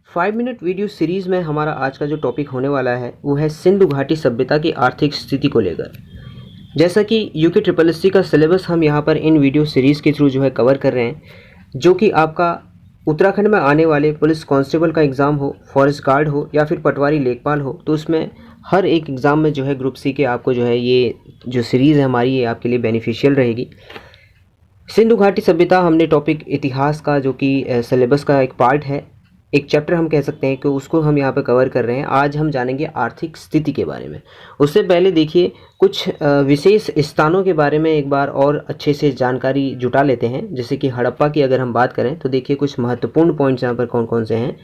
5 minute video series में हमारा आज का जो टॉपिक होने वाला है वो है सिंधु घाटी सभ्यता की आर्थिक स्थिति को लेकर। जैसा कि यूके ट्रिपल एस सी का सिलेबस हम यहाँ पर इन वीडियो सीरीज़ के थ्रू जो है कवर कर रहे हैं, जो कि आपका उत्तराखंड में आने वाले पुलिस कांस्टेबल का एग्ज़ाम हो, फॉरेस्ट गार्ड हो या फिर पटवारी लेखपाल हो, तो उसमें हर एक एग्ज़ाम में जो है ग्रुप सी के आपको जो है ये जो सीरीज़ है हमारी ये आपके लिए बेनिफिशियल रहेगी। सिंधु घाटी सभ्यता हमने टॉपिक इतिहास का जो कि सिलेबस का एक पार्ट है, एक चैप्टर हम कह सकते हैं कि उसको हम यहाँ पे कवर कर रहे हैं। आज हम जानेंगे आर्थिक स्थिति के बारे में। उससे पहले देखिए कुछ विशेष स्थानों के बारे में एक बार और अच्छे से जानकारी जुटा लेते हैं। जैसे कि हड़प्पा की अगर हम बात करें तो देखिए कुछ महत्वपूर्ण पॉइंट्स यहाँ पर कौन कौन से हैं।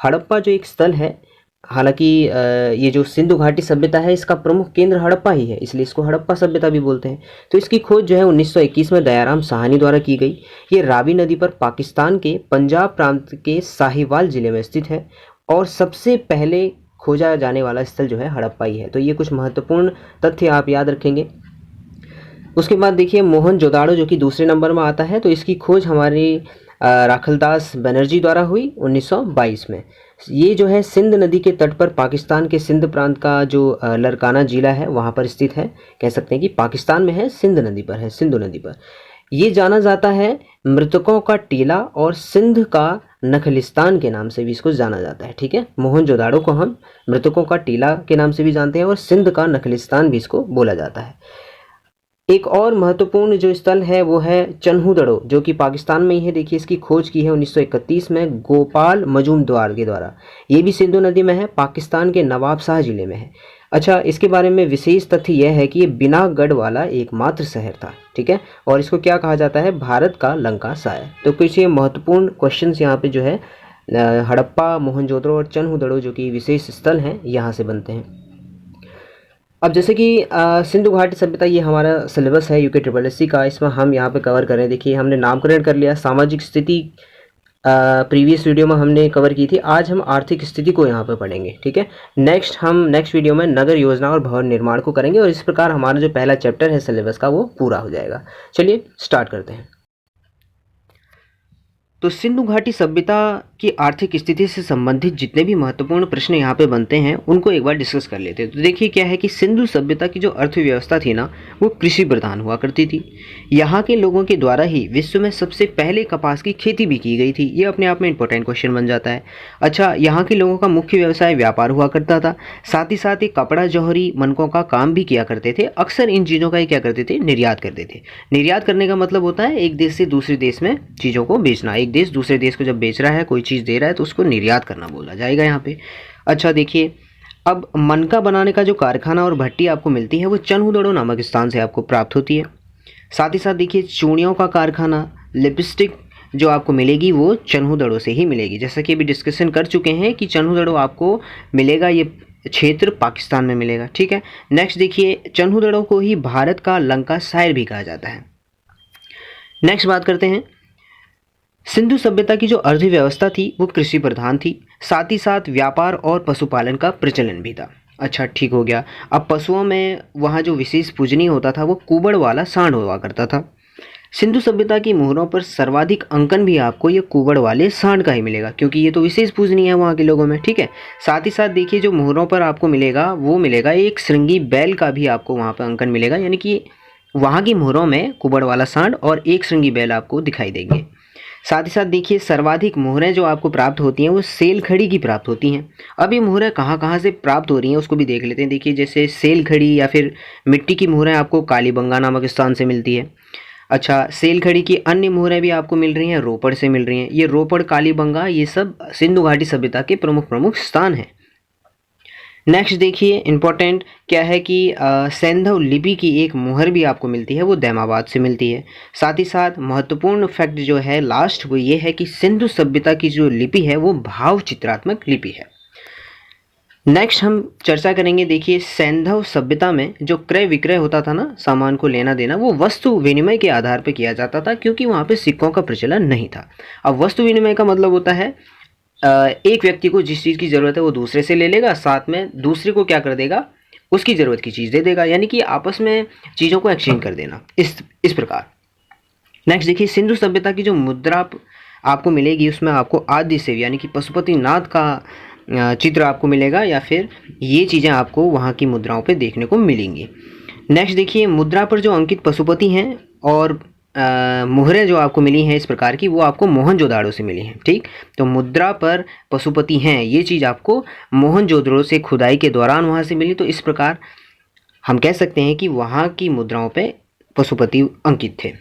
हड़प्पा जो एक स्थल है, हालांकि ये जो सिंधु घाटी सभ्यता है इसका प्रमुख केंद्र हड़प्पा ही है, इसलिए इसको हड़प्पा सभ्यता भी बोलते हैं। तो इसकी खोज जो है 1921 में दयाराम साहनी द्वारा की गई। ये रावी नदी पर पाकिस्तान के पंजाब प्रांत के साहिवाल जिले में स्थित है और सबसे पहले खोजा जाने वाला स्थल जो है हड़प्पा ही है। तो ये कुछ महत्वपूर्ण तथ्य आप याद रखेंगे। उसके बाद देखिए मोहनजोदाड़ो जो कि दूसरे नंबर में आता है, तो इसकी खोज हमारी राखलदास बनर्जी द्वारा हुई 1922 में। ये जो है सिंध नदी के तट पर पाकिस्तान के सिंध प्रांत का जो लरकाना जिला है वहाँ पर स्थित है। कह सकते हैं कि पाकिस्तान में है, सिंध नदी पर है, सिंधु नदी पर। ये जाना जाता है मृतकों का टीला और सिंध का नखलिस्तान के नाम से भी इसको जाना जाता है। ठीक है, मोहनजोदाड़ो को हम मृतकों का टीला के नाम से भी जानते हैं और सिंध का नखलिस्तान भी इसको बोला जाता है। एक और महत्वपूर्ण जो स्थल है वो है चन्हूदड़ो, जो कि पाकिस्तान में ही है। देखिए इसकी खोज की है 1931 में गोपाल मजूमदार के द्वारा। ये भी सिंधु नदी में है, पाकिस्तान के नवाब शाह जिले में है। अच्छा, इसके बारे में विशेष तथ्य यह है कि ये बिना गढ़ वाला एकमात्र शहर था। ठीक है, और इसको क्या कहा जाता है, भारत का लंका साय। तो कुछ ये महत्वपूर्ण क्वेश्चन यहाँ पे जो है हड़प्पा, मोहनजोदड़ो और चन्हूदड़ो जो कि विशेष स्थल हैं यहाँ से बनते हैं। अब जैसे कि सिंधु घाटी सभ्यता ये हमारा सिलेबस है यूके ट्रिपल एस सी का, इसमें हम यहाँ पे कवर करें। देखिए हमने नामकरण कर लिया, सामाजिक स्थिति प्रीवियस वीडियो में हमने कवर की थी। आज हम आर्थिक स्थिति को यहाँ पे पढ़ेंगे। ठीक है, हम नेक्स्ट वीडियो में नगर योजना और भवन निर्माण को करेंगे और इस प्रकार हमारा जो पहला चैप्टर है सिलेबस का वो पूरा हो जाएगा। चलिए स्टार्ट करते हैं। तो सिंधु घाटी सभ्यता की आर्थिक स्थिति से संबंधित जितने भी महत्वपूर्ण प्रश्न यहाँ पे बनते हैं उनको एक बार डिस्कस कर लेते हैं। तो देखिए क्या है कि सिंधु सभ्यता की जो अर्थव्यवस्था थी ना वो कृषि प्रधान हुआ करती थी। यहाँ के लोगों के द्वारा ही विश्व में सबसे पहले कपास की खेती भी की गई थी। ये अपने आप में इंपॉर्टेंट क्वेश्चन बन जाता है। अच्छा, यहाँ के लोगों का मुख्य व्यवसाय व्यापार हुआ करता था। साथ ही साथ ये कपड़ा, जौहरी, मनकों का काम भी किया करते थे। अक्सर इन चीज़ों का ये क्या करते थे, निर्यात करते थे। निर्यात करने का मतलब होता है एक देश से दूसरे देश में चीज़ों को बेचना। एक देश दूसरे देश को जब बेच रहा है, कोई चीज़ दे रहा है, तो उसको निर्यात करना बोला जाएगा यहाँ पे। अच्छा देखिए, अब मनका बनाने का जो कारखाना और भट्टी आपको मिलती है वो चन्हूदड़ो नामक स्थान से आपको प्राप्त होती है। साथ ही साथ देखिए चूड़ियों का कारखाना, लिपस्टिक जो आपको मिलेगी वो चन्हूदड़ो से ही मिलेगी। जैसा कि अभी डिस्कशन कर चुके हैं कि चन्हूदड़ो आपको मिलेगा, ये क्षेत्र पाकिस्तान में मिलेगा। ठीक है, नेक्स्ट देखिए चन्हूदड़ो को ही भारत का लंका सायर भी कहा जाता है। नेक्स्ट बात करते हैं, सिंधु सभ्यता की जो अर्थव्यवस्था थी वो कृषि प्रधान थी। साथ ही साथ व्यापार और पशुपालन का प्रचलन भी था। अच्छा ठीक हो गया। अब पशुओं में वहाँ जो विशेष पूजनीय होता था वो कुबड़ वाला सांड हुआ करता था। सिंधु सभ्यता की मोहरों पर सर्वाधिक अंकन भी आपको ये कुबड़ वाले सांड का ही मिलेगा, क्योंकि ये तो विशेष पूजनीय है वहाँ के लोगों में। ठीक है, साथ ही साथ देखिए जो मोहरों पर आपको मिलेगा वो मिलेगा एक श्रृंगी बैल का भी आपको वहाँ पर अंकन मिलेगा, यानी कि वहाँ की मोहरों में कुबड़ वाला सांड और एक श्रृंगी बैल आपको दिखाई देंगे। साथ ही साथ देखिए सर्वाधिक मोहरें जो आपको प्राप्त होती हैं वो सेल खड़ी की प्राप्त होती हैं। अब ये मोहरें कहाँ कहाँ से प्राप्त हो रही हैं उसको भी देख लेते हैं। देखिए जैसे सेल खड़ी या फिर मिट्टी की मोहरें आपको कालीबंगा नामक स्थान से मिलती है। अच्छा, सेल खड़ी की अन्य मोहरें भी आपको मिल रही हैं, रोपड़ से मिल रही हैं। ये रोपड़, कालीबंगा, ये सब सिंधु घाटी सभ्यता के प्रमुख स्थान हैं। नेक्स्ट देखिए इंपॉर्टेंट क्या है कि सैंधव लिपि की एक मुहर भी आपको मिलती है, वो दैमाबाद से मिलती है। साथ ही साथ महत्वपूर्ण फैक्ट जो है लास्ट वो ये है कि सिंधु सभ्यता की जो लिपि है वो भाव चित्रात्मक लिपि है। नेक्स्ट हम चर्चा करेंगे, देखिए सैंधव सभ्यता में जो क्रय विक्रय होता था ना, सामान को लेना देना, वो वस्तु विनिमय के आधार पर किया जाता था, क्योंकि वहाँ पे सिक्कों का प्रचलन नहीं था। अब वस्तु विनिमय का मतलब होता है एक व्यक्ति को जिस चीज़ की ज़रूरत है वो दूसरे से ले लेगा, साथ में दूसरे को क्या कर देगा, उसकी ज़रूरत की चीज़ दे देगा, यानी कि आपस में चीज़ों को एक्सचेंज कर देना, इस प्रकार। नेक्स्ट देखिए सिंधु सभ्यता की जो आपको मिलेगी उसमें आपको आदिसेव यानी कि पशुपतिनाथ का चित्र आपको मिलेगा, या फिर ये चीज़ें आपको वहाँ की मुद्राओं पे देखने को मिलेंगी। नेक्स्ट देखिए, मुद्रा पर जो अंकित पशुपति हैं और मुहरें जो आपको मिली हैं इस प्रकार की, वो आपको मोहनजोदाड़ो से मिली हैं। ठीक, तो मुद्रा पर पशुपति हैं ये चीज़ आपको मोहनजोदड़ो से खुदाई के दौरान वहाँ से मिली। तो इस प्रकार हम कह सकते हैं कि वहाँ की मुद्राओं पे पशुपति अंकित थे।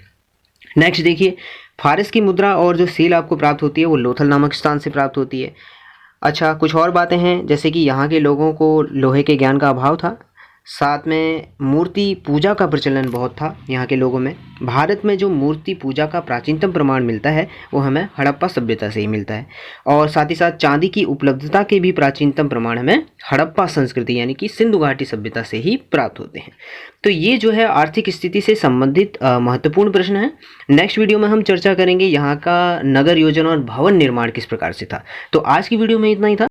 नेक्स्ट देखिए, फारस की मुद्रा और जो सील आपको प्राप्त होती है वो लोथल नामक स्थान से प्राप्त होती है। अच्छा, कुछ और बातें हैं, जैसे कि यहाँ के लोगों को लोहे के ज्ञान का अभाव था, साथ में मूर्ति पूजा का प्रचलन बहुत था यहाँ के लोगों में। भारत में जो मूर्ति पूजा का प्राचीनतम प्रमाण मिलता है वो हमें हड़प्पा सभ्यता से ही मिलता है, और साथ ही साथ चांदी की उपलब्धता के भी प्राचीनतम प्रमाण हमें हड़प्पा संस्कृति यानी कि सिंधु घाटी सभ्यता से ही प्राप्त होते हैं। तो ये जो है आर्थिक स्थिति से संबंधित महत्वपूर्ण प्रश्न है। नेक्स्ट वीडियो में हम चर्चा करेंगे यहाँ का नगर योजना और भवन निर्माण किस प्रकार से था। तो आज की वीडियो में इतना ही था।